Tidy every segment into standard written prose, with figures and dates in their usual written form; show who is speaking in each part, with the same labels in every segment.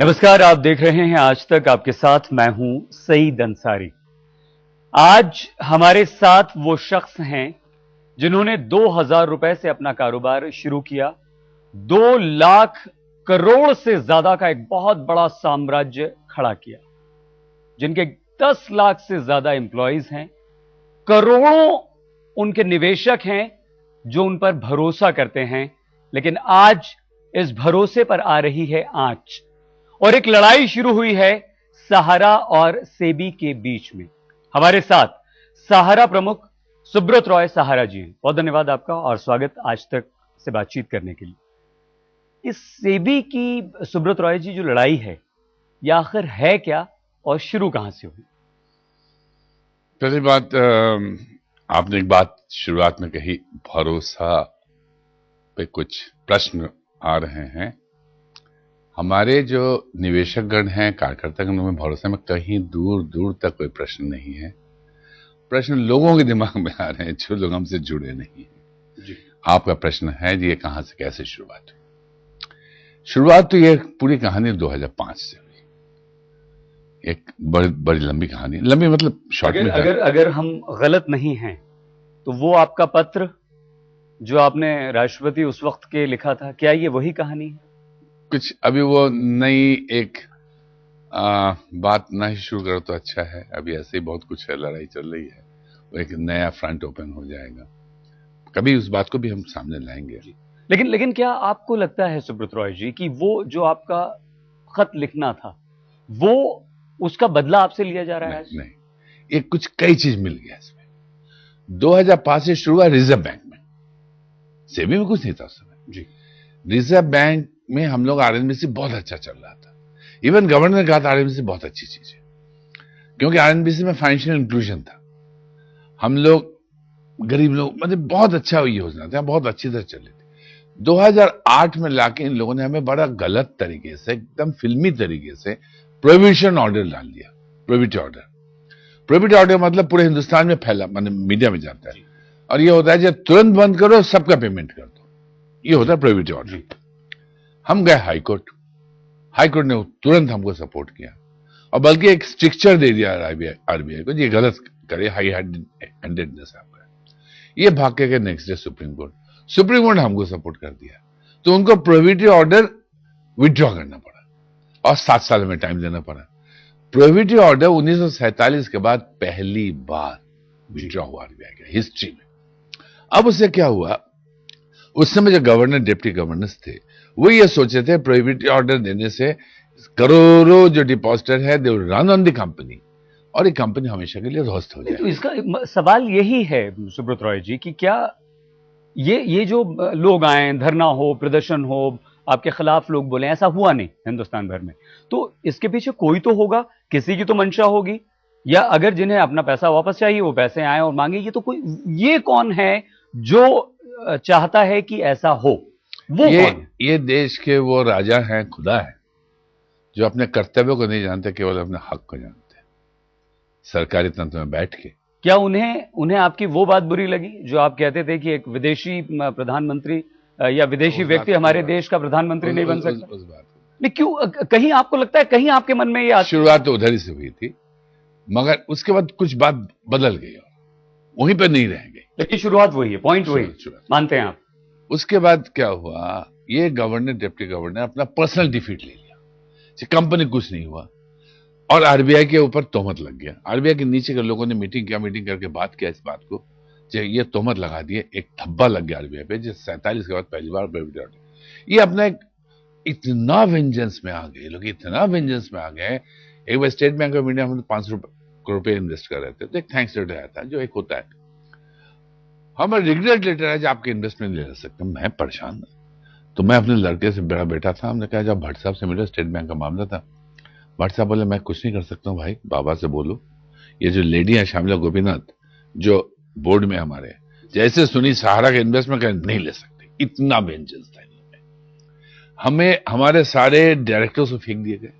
Speaker 1: नमस्कार, आप देख रहे हैं आज तक। आपके साथ मैं हूं सईद अंसारी। आज हमारे साथ वो शख्स हैं जिन्होंने 2000 रुपए से अपना कारोबार शुरू किया। 2 लाख करोड़ से ज्यादा का एक बहुत बड़ा साम्राज्य खड़ा किया, जिनके 10 लाख से ज्यादा एम्प्लॉइज हैं। करोड़ों उनके निवेशक हैं जो उन पर भरोसा करते हैं। लेकिन आज इस भरोसे पर आ रही है आंच, और एक लड़ाई शुरू हुई है सहारा और सेबी के बीच में। हमारे साथ सहारा प्रमुख सुब्रत रॉय सहारा जी हैं। बहुत धन्यवाद आपका और स्वागत आज तक से बातचीत करने के लिए। इस सेबी की सुब्रत रॉय जी जो लड़ाई है, यह आखिर है क्या और शुरू कहां से हुई?
Speaker 2: पहली बात, आपने एक बात शुरुआत में कही, भरोसा पे कुछ प्रश्न आ रहे हैं। हमारे जो निवेशकगण हैं, कार्यकर्तागण में भरोसे में कहीं दूर दूर तक कोई प्रश्न नहीं है। प्रश्न लोगों के दिमाग में आ रहे हैं जो लोग हमसे जुड़े नहीं हैं जी। आपका प्रश्न है जी, ये कहां से कैसे शुरुआत हुई? शुरुआत तो ये पूरी कहानी 2005 से हुई। एक बड़ी लंबी कहानी, लंबी मतलब शॉर्ट में।
Speaker 1: अगर हम गलत नहीं हैं तो वो आपका पत्र जो आपने राष्ट्रपति उस वक्त के लिखा था, क्या ये वही कहानी है?
Speaker 2: कुछ अभी वो नई एक बात ना ही शुरू करो तो अच्छा है। अभी ऐसे ही बहुत कुछ है, लड़ाई चल रही है, वो एक नया फ्रंट ओपन हो जाएगा, कभी उस बात को भी हम सामने लाएंगे।
Speaker 1: लेकिन क्या आपको लगता है सुब्रत रॉय जी कि वो जो आपका खत लिखना था, वो उसका बदला आपसे लिया जा रहा है?
Speaker 2: नहीं, ये कुछ कई चीज मिल गया इसमें। 2005 से शुरू हुआ रिजर्व बैंक में, सेबी में कुछ नहीं था उस समय जी। रिजर्व बैंक में हम लोग आरएनबीसी बहुत अच्छा चल रहा था। इवन गवर्नर ने कहा था आरएनबीसी बहुत अच्छी चीज है, क्योंकि आरएनबीसी में फाइनेंशियल इंक्लूजन था। हम लोग गरीब लोग, मतलब बहुत अच्छा योजना था, बहुत अच्छी तरह चल रही थी। 2008 में लाके इन लोगों ने हमें बड़ा गलत तरीके से, एकदम फिल्मी तरीके से प्रोहिबिशन ऑर्डर डाल दिया। प्रोहिबिट ऑर्डर मतलब पूरे हिंदुस्तान में फैला, मतलब मीडिया में जाता है, और ये होता है जब तुरंत बंद करो, सबका पेमेंट कर दो, ये होता है प्रोहिबिट ऑर्डर। हम गए हाईकोर्ट ने तुरंत हमको सपोर्ट किया, और बल्कि एक स्ट्रिक्चर दे दिया आरबीआई को, ये गलत करे, हाई हैंडेडनेस आपका। ये भाग के नेक्स्ट डे सुप्रीम कोर्ट ने हमको सपोर्ट कर दिया, तो उनको प्रोहिबिटरी ऑर्डर विड्रॉ करना पड़ा और 7 साल में टाइम देना पड़ा। प्रोहिबिटरी ऑर्डर 1947 के बाद पहली बार विड्रॉ हुआ आरबीआई के हिस्ट्री में। अब उससे क्या हुआ, उस समय जो गवर्नर डिप्टी गवर्नर्स थे वो ये सोचे थे प्रोहिबिटरी ऑर्डर देने से करोड़ों जो डिपॉजिटर है they will run on the company, और ये कंपनी हमेशा के लिए ध्वस्त हो जाए।
Speaker 1: तो इसका सवाल यही है सुब्रत रॉय जी कि क्या ये जो लोग आए, धरना हो, प्रदर्शन हो, आपके खिलाफ लोग बोले, ऐसा हुआ नहीं हिंदुस्तान भर में, तो इसके पीछे कोई तो होगा, किसी की तो मंशा होगी, या अगर जिन्हें अपना पैसा वापस चाहिए वो पैसे आए और मांगे। ये कौन है जो चाहता है कि ऐसा हो? वो
Speaker 2: ये देश के वो राजा हैं, खुदा है, जो अपने कर्तव्य को नहीं जानते, केवल अपने हक को जानते हैं सरकारी तंत्र में बैठ के।
Speaker 1: क्या उन्हें आपकी वो बात बुरी लगी जो आप कहते थे कि एक विदेशी प्रधानमंत्री या विदेशी व्यक्ति हमारे देश का प्रधानमंत्री नहीं बन सकता?
Speaker 2: उस बात
Speaker 1: नहीं, क्यों? कहीं आपको लगता है, कहीं आपके मन में ये
Speaker 2: शुरुआत तो उधर ही से हुई थी, मगर उसके बाद कुछ बात बदल गई और वहीं पर नहीं रह गई।
Speaker 1: लेकिन शुरुआत वही है, पॉइंट वही मानते हैं आप?
Speaker 2: उसके बाद क्या हुआ, ये गवर्नर डिप्टी गवर्नर अपना पर्सनल डिफीट ले लिया, कंपनी कुछ नहीं हुआ, और आरबीआई के ऊपर तोहमत लग गया। आरबीआई के नीचे के लोगों ने मीटिंग करके बात किया इस बात को, ये तोहमत लगा दिए, एक धब्बा लग गया आरबीआई पे, जो 47 के बाद पहली बार ये अपना इतना वेंजेंस में आ गए लोग, इतना वेंजेंस में आ गए। एक बार स्टेट बैंक ऑफ इंडिया में 500 करोड़ रुपए इन्वेस्ट कर रहे थे, तो एक थैंक्स लेटर आया था, जो एक होता है, हमारा रिग्रेट लेटर है जो आपके इन्वेस्टमेंट ले सकते। मैं परेशान, तो मैं अपने लड़के से, बड़ा बेटा था, हमने कहा जब भट्ट साहब से मिले, स्टेट बैंक का मामला था। भट्ट साहब बोले मैं कुछ नहीं कर सकता हूँ भाई, बाबा से बोलो। ये जो लेडी है श्यामला गोपीनाथ, जो बोर्ड में हमारे, जैसे सुनी सहारा के इन्वेस्टमेंट का नहीं ले सकते, इतना वेंजेंस था इनमें। हमें हमारे सारे डायरेक्टर्स को फेंक दिए गए,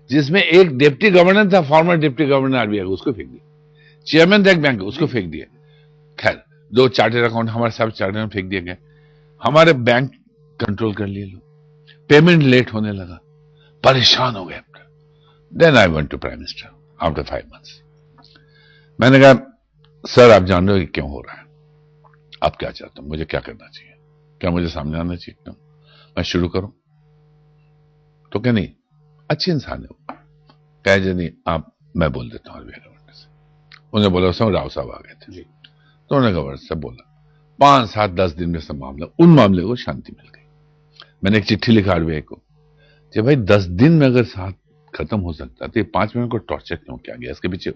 Speaker 2: जिसमें एक डिप्टी गवर्नर था, फॉर्मर डिप्टी गवर्नर आरबीआई, उसको फेंक दिया। चेयरमैन था एक बैंक, उसको फेंक दिया। खैर, 2 चार्टर्ड अकाउंट हमारे सब चार्टर में फेंक दिए गए। हमारे बैंक कंट्रोल कर लिए लोग, पेमेंट लेट होने लगा, परेशान हो गए। Then I went to prime minister after 5 months। मैंने कहा सर आप जान रहे हो कि क्यों हो रहा है, आप क्या चाहते हो, मुझे क्या करना चाहिए, क्या मुझे सामने आना चाहिए, क्यों मैं शुरू करूं? तो क्या नहीं, अच्छे इंसान है वो, कहे जी नहीं आप, मैं बोल देता हूं आरबीआई गवर्नर से। उन्होंने बोला उस समय राव साहब आ गए थे, तो उन्होंने गवर्नर से बोला, 5, 7, 10 दिन में सब मामला, उन मामले को शांति मिल गई। मैंने एक चिट्ठी लिखा आरबीआई को कि भाई 10 दिन में अगर साथ खत्म हो सकता तो ये 5 मिनट को टॉर्चर क्यों किया गया, इसके पीछे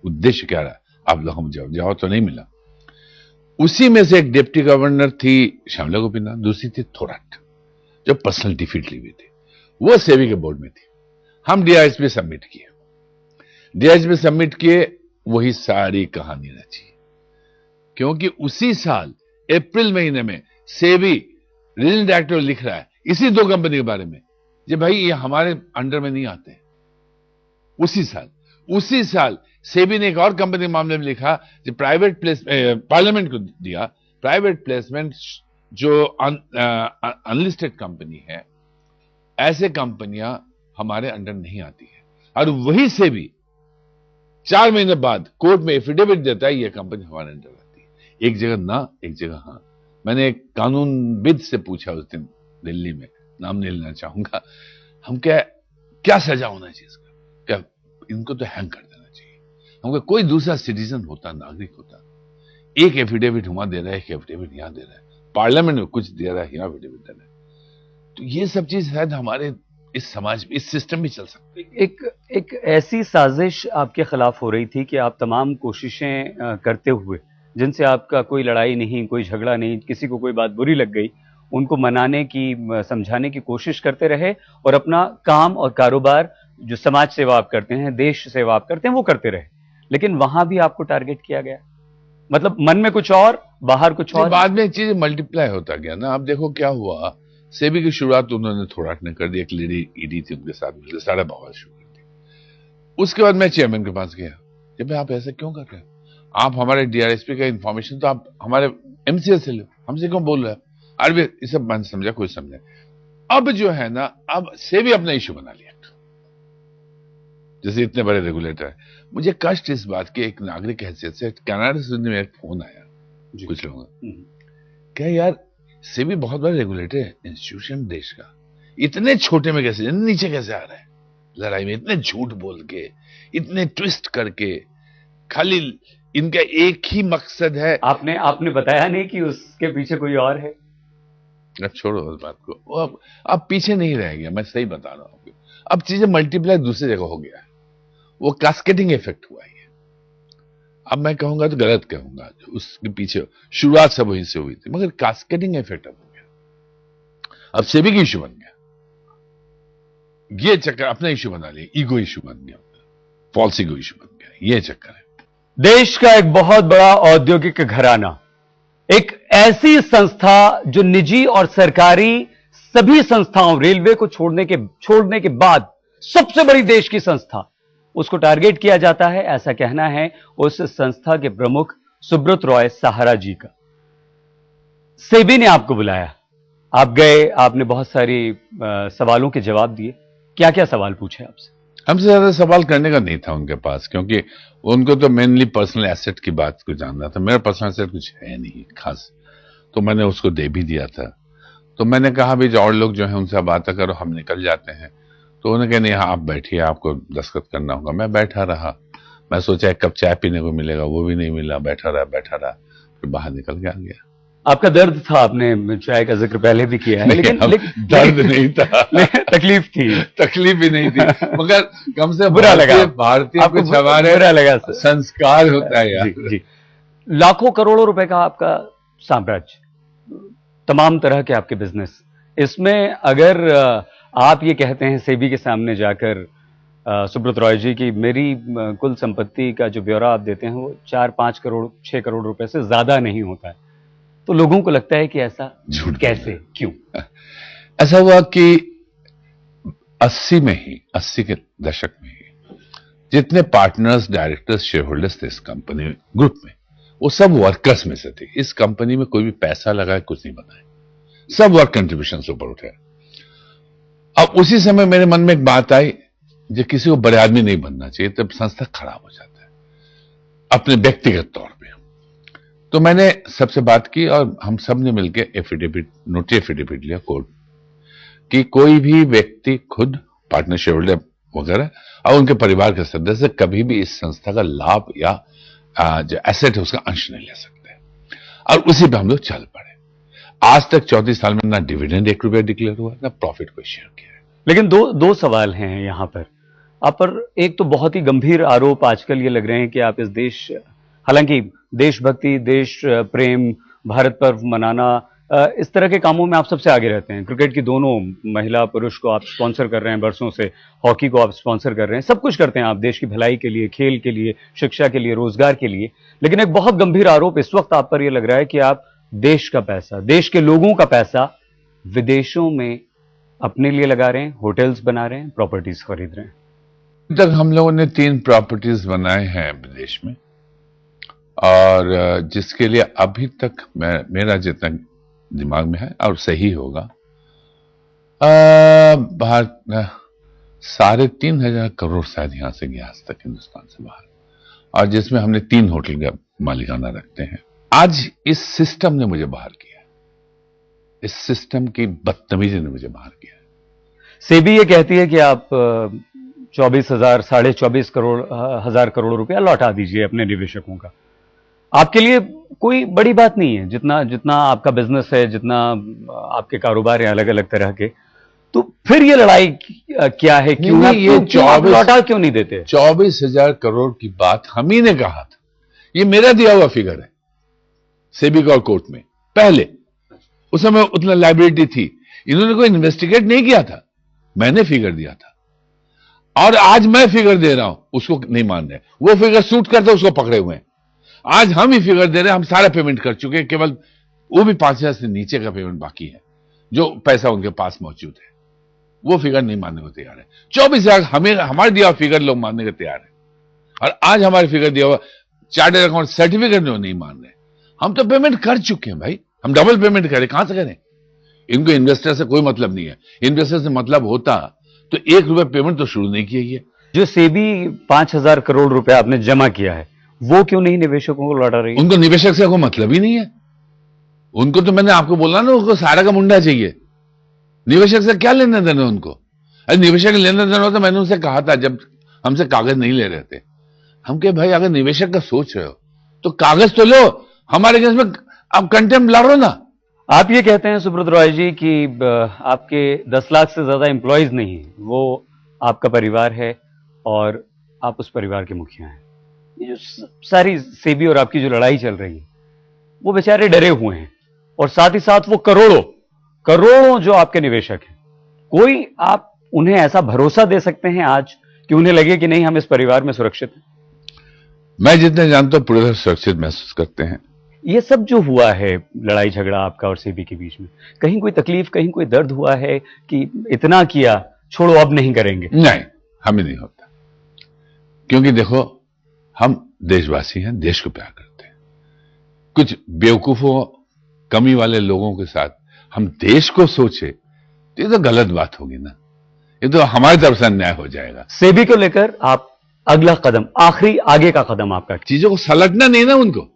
Speaker 2: उद्देश्य क्या रहा? आप लोग हम जवाब तो नहीं मिला। उसी में से एक डिप्टी गवर्नर थी श्यामला गोपीनाथ, दूसरी थी थोराट, जो पर्सनल डिफीट ली हुई थी, वो सेबी के बोर्ड में थी। हम डीआईएसपी सबमिट किए, डीआईएसपी सबमिट किए, वही सारी कहानी रची। क्योंकि उसी साल अप्रैल महीने में सेबी रीजनल डायरेक्टर लिख रहा है इसी 2 कंपनी के बारे में, जी भाई ये हमारे अंडर में नहीं आते। उसी साल सेबी ने एक और कंपनी के मामले में लिखा जो प्राइवेट प्लेस पार्लियामेंट को दिया, प्राइवेट प्लेसमेंट जो अनलिस्टेड कंपनी है, ऐसे कंपनियां हमारे अंडर नहीं आती है। और वही सेबी 4 महीने बाद कोर्ट में एफिडेविट देता है ये कंपनी हमारे अंडर आती है। एक जगह ना, एक जगह हां। मैंने एक कानूनविद से पूछा उस दिन दिल्ली में, नाम नहीं लेना चाहूंगा, हम क्या सजा होना चाहिए इसका, क्या इनको तो हैंग कर देना चाहिए? हमको कोई दूसरा सिटीजन होता, नागरिक होता, एक एफिडेविट वहां दे रहा है, एक एफिडेविट यहां दे रहा है, पार्लियामेंट में कुछ दे रहा है, यहां एफिडेविट दे रहा है। तो ये सब चीज शायद हमारे इस समाज में, इस सिस्टम में चल सकती है।
Speaker 1: एक ऐसी साजिश आपके खिलाफ हो रही थी कि आप तमाम कोशिशें करते हुए, जिनसे आपका कोई लड़ाई नहीं, कोई झगड़ा नहीं, किसी को कोई बात बुरी लग गई, उनको मनाने की, समझाने की कोशिश करते रहे और अपना काम और कारोबार, जो समाज सेवा आप करते हैं, देश सेवा आप करते हैं, वो करते रहे। लेकिन वहां भी आपको टारगेट किया गया, मतलब मन में कुछ और, बाहर कुछ और।
Speaker 2: बाद में चीजें मल्टीप्लाई होता गया ना। आप देखो क्या हुआ, सेबी की शुरुआत उन्होंने थोराट ने कर दी, एक लेडी ईडी थी, उनके साथ मिलकर सारा बवाल शुरू कर दिया। उसके बाद मैं चेयरमैन के पास गया, जब आप ऐसा क्यों कर रहे हो, आप हमारे डीआरएसपी का इंफॉर्मेशन तो आप हमारे एमसीएस से लो, हमसे क्यों बोल रहे हैं? अरबी ये सब मन समझा, कोई समझे। अब जो है ना, अब सेबी अपना इश्यू बना लिया, जैसे इतने बड़े रेगुलेटर है। मुझे कष्ट इस बात की, एक नागरिक की हैसियत से कनाडा से मेरा फोन आया कुछ लोगों का, क्या यार सेबी बहुत बड़ा रेगुलेटर है, इंस्टीट्यूशन देश का, इतने छोटे में कैसे नीचे कैसे आ रहा है लड़ाई में, इतने झूठ बोल के, इतने ट्विस्ट करके, खाली इनका एक ही मकसद है।
Speaker 1: आपने बताया नहीं कि उसके पीछे कोई और है?
Speaker 2: अब छोड़ो उस बात को, अब पीछे नहीं रह गया, मैं सही बता रहा हूं। अब चीजें मल्टीप्लाई दूसरी जगह हो गया है, वो कास्केडिंग इफेक्ट हुआ है। अब मैं कहूंगा तो गलत कहूंगा, उसके पीछे शुरुआत सब वहीं से हुई थी, मगर कास्केडिंग इफेक्ट अब हो गया। अब सेबी की इशू बन गया, ये चक्कर अपना इशू बना लिया, ईगो इशू बन गया, फॉल्स ईगो इशू बन गया, ये चक्कर है।
Speaker 1: देश का एक बहुत बड़ा औद्योगिक घराना, एक ऐसी संस्था जो निजी और सरकारी सभी संस्थाओं, रेलवे को छोड़ने के बाद सबसे बड़ी देश की संस्था, उसको टारगेट किया जाता है, ऐसा कहना है उस संस्था के प्रमुख सुब्रत रॉय सहारा जी का। सेबी ने आपको बुलाया, आप गए, आपने बहुत सारी सवालों के जवाब दिए। क्या क्या सवाल पूछे आपसे?
Speaker 2: हमसे ज्यादा सवाल करने का नहीं था उनके पास, क्योंकि उनको तो मेनली पर्सनल एसेट की बात को जानना था। मेरा पर्सनल एसेट कुछ है नहीं खास, तो मैंने उसको दे भी दिया था। तो मैंने कहा भी जो और लोग जो है उनसे बात करो, हम निकल जाते हैं। तो उन्होंने कहा नहीं आप बैठिए, आपको दस्तखत करना होगा। मैं बैठा रहा, मैं सोचा एक कप चाय पीने को मिलेगा, वो भी नहीं मिला, बैठा रहा, फिर बाहर निकल के आ गया।
Speaker 1: आपका दर्द था, आपने चाय का जिक्र पहले भी किया है, लेकिन
Speaker 2: दर्द नहीं था,
Speaker 1: तकलीफ थी।
Speaker 2: तकलीफ भी नहीं थी, मगर कम से
Speaker 1: बुरा लगा,
Speaker 2: भारतीय कुछ हमारे
Speaker 1: बुरा लगा,
Speaker 2: संस्कार होता है यार।
Speaker 1: जी। लाखों करोड़ों रुपए का आपका साम्राज्य, तमाम तरह के आपके बिजनेस, इसमें अगर आप ये कहते हैं सेबी के सामने जाकर सुब्रत रॉय जी की मेरी कुल संपत्ति का जो ब्यौरा आप देते हैं वो 4-5 करोड़ 6 करोड़ रुपए से ज्यादा नहीं होता है, तो लोगों को लगता है कि ऐसा
Speaker 2: झूठ
Speaker 1: कैसे, क्यों?
Speaker 2: ऐसा हुआ कि 80 के दशक में ही जितने पार्टनर्स, डायरेक्टर्स, शेयर होल्डर्स थे इस कंपनी ग्रुप में, वो सब वर्कर्स में से थे। इस कंपनी में कोई भी पैसा लगाए कुछ नहीं बनाए, सब वर्क कंट्रीब्यूशन से ऊपर उठे। अब उसी समय मेरे मन में एक बात आई, जो किसी को बड़े आदमी नहीं बनना चाहिए, तब संस्था खराब हो जाता है अपने व्यक्तिगत तौर पे। तो मैंने सबसे बात की और हम सब ने मिलकर एफिडेविट, नोटरी एफिडेविट लिया कोर्ट, कि कोई भी व्यक्ति खुद, पार्टनरशिप होल्डर वगैरह और उनके परिवार के सदस्य कभी भी इस संस्था का लाभ या जो एसेट है उसका अंश नहीं ले सकते। और उसी पे हम लोग चल पड़े। आज तक 34 साल में ना डिविडेंड 1 रुपया डिक्लेयर हुआ, ना प्रॉफिट कोई शेयर किया है।
Speaker 1: लेकिन दो सवाल हैं यहां पर आप पर। एक तो बहुत ही गंभीर आरोप आजकल ये लग रहे हैं कि आप इस देश, हालांकि देशभक्ति, देश प्रेम, भारत पर्व मनाना, इस तरह के कामों में आप सबसे आगे रहते हैं। क्रिकेट की दोनों महिला पुरुष को आप स्पॉन्सर कर रहे हैं बरसों से, हॉकी को आप स्पॉन्सर कर रहे हैं, सब कुछ करते हैं आप देश की भलाई के लिए, खेल के लिए, शिक्षा के लिए, रोजगार के लिए। लेकिन एक बहुत गंभीर आरोप इस वक्त आप पर यह लग रहा है कि आप देश का पैसा, देश के लोगों का पैसा विदेशों में अपने लिए लगा रहे हैं, होटल्स बना रहे हैं, प्रॉपर्टीज खरीद रहे हैं।
Speaker 2: अभी तक हम लोगों ने 3 प्रॉपर्टीज बनाए हैं विदेश में, और जिसके लिए अभी तक मेरा जितना दिमाग में है और सही होगा, बाहर 3,500 करोड़ शायद यहां से गया आज तक हिंदुस्तान से बाहर, और जिसमें हमने 3 होटल का मालिकाना रखते हैं। आज इस सिस्टम ने मुझे बाहर किया, इस सिस्टम की बदतमीजी ने मुझे बाहर किया।
Speaker 1: सेबी ये कहती है कि आप 24,000 करोड़ रुपया लौटा दीजिए अपने निवेशकों का। आपके लिए कोई बड़ी बात नहीं है, जितना आपका बिजनेस है, जितना आपके कारोबार है अलग अलग तरह के, तो फिर ये लड़ाई क्या है? क्यों आप लौटा क्यों नहीं देते?
Speaker 2: 24,000 करोड़ की बात हम ही ने कहा था, ये मेरा दिया हुआ फिगर है सेबी और कोर्ट में। पहले उस समय उतना लाइबिलिटी थी, इन्होंने कोई इन्वेस्टिगेट नहीं किया था, मैंने फिगर दिया था। और आज मैं फिगर दे रहा हूं, उसको नहीं मान रहे, वो फिगर सूट करते उसको पकड़े हुए हैं। आज हम ही फिगर दे रहे हैं, हम सारा पेमेंट कर चुके हैं, केवल वो भी 5,000 से नीचे का पेमेंट बाकी है, जो पैसा उनके पास मौजूद है, वो फिगर नहीं मानने को तैयार है। 24,000 हमें हमारे दिया हुआ फिगर लोग मानने को तैयार है, और आज हमारे फिगर दिया हुआ चार्टर्ड अकाउंट सर्टिफिकेट जो नहीं मान रहे। हम तो पेमेंट कर चुके हैं भाई, हम डबल पेमेंट करें, कहां से करें? इनको इन्वेस्टर से कोई मतलब नहीं है। इन्वेस्टर से मतलब होता तो 1 रुपया पेमेंट तो शुरू नहीं किया है।
Speaker 1: जो सेबी 5,000 करोड़ रुपया आपने जमा किया है, वो क्यों नहीं निवेशकों को लौटा रही है?
Speaker 2: उनको निवेशक से कोई मतलब ही नहीं है। उनको तो मैंने आपको बोला ना, उनको सारा का मुंडा चाहिए। निवेशक से क्या लेना देना उनको? अरे निवेशक लेना देना हो तो मैंने उनसे कहा था, जब हमसे कागज नहीं ले रहे थे, हम कहे भाई अगर निवेशक का सोच रहे हो तो कागज तो लो, हमारे केस में आप कंटेम्प्ट लड़ो ना।
Speaker 1: आप ये कहते हैं सुब्रत रॉय जी कि आपके 10 लाख से ज्यादा एम्प्लॉयज नहीं है, वो आपका परिवार है और आप उस परिवार के मुखिया हैं। ये जो सारी सेबी और आपकी जो लड़ाई चल रही है, वो बेचारे डरे हुए हैं, और साथ ही साथ वो करोड़ों जो आपके निवेशक हैं, कोई आप उन्हें ऐसा भरोसा दे सकते हैं आज कि उन्हें लगे कि नहीं हम इस परिवार में सुरक्षित हैं?
Speaker 2: मैं जितने जानता हूं पूरे तरह सुरक्षित महसूस करते हैं।
Speaker 1: ये सब जो हुआ है, लड़ाई झगड़ा आपका और सेबी के बीच में, कहीं कोई तकलीफ, कहीं कोई दर्द हुआ है कि इतना किया, छोड़ो अब नहीं करेंगे?
Speaker 2: नहीं, हमें नहीं होता, क्योंकि देखो हम देशवासी हैं, देश को प्यार करते हैं। कुछ बेवकूफों, कमी वाले लोगों के साथ हम देश को सोचे तो ये तो गलत बात होगी ना, ये तो हमारी तरफ से अन्याय हो जाएगा।
Speaker 1: सेबी को लेकर आप अगला कदम, आखिरी आगे का कदम आपका?
Speaker 2: चीजों को सलटना नहीं ना, उनको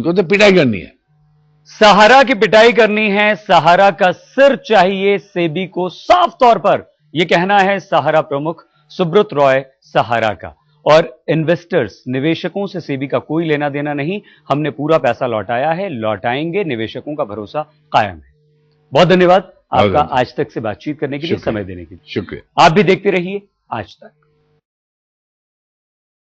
Speaker 2: तो पिटाई करनी है।
Speaker 1: सहारा की पिटाई करनी है, सहारा का सिर चाहिए सेबी को, साफ तौर पर यह कहना है सहारा प्रमुख सुब्रत रॉय सहारा का। और इन्वेस्टर्स, निवेशकों से सेबी का कोई लेना देना नहीं, हमने पूरा पैसा लौटाया है, लौटाएंगे, निवेशकों का भरोसा कायम है। बहुत धन्यवाद आपका आज तक से बातचीत करने के लिए, समय देने के लिए।
Speaker 2: शुक्रिया।
Speaker 1: आप भी देखते रहिए आज तक।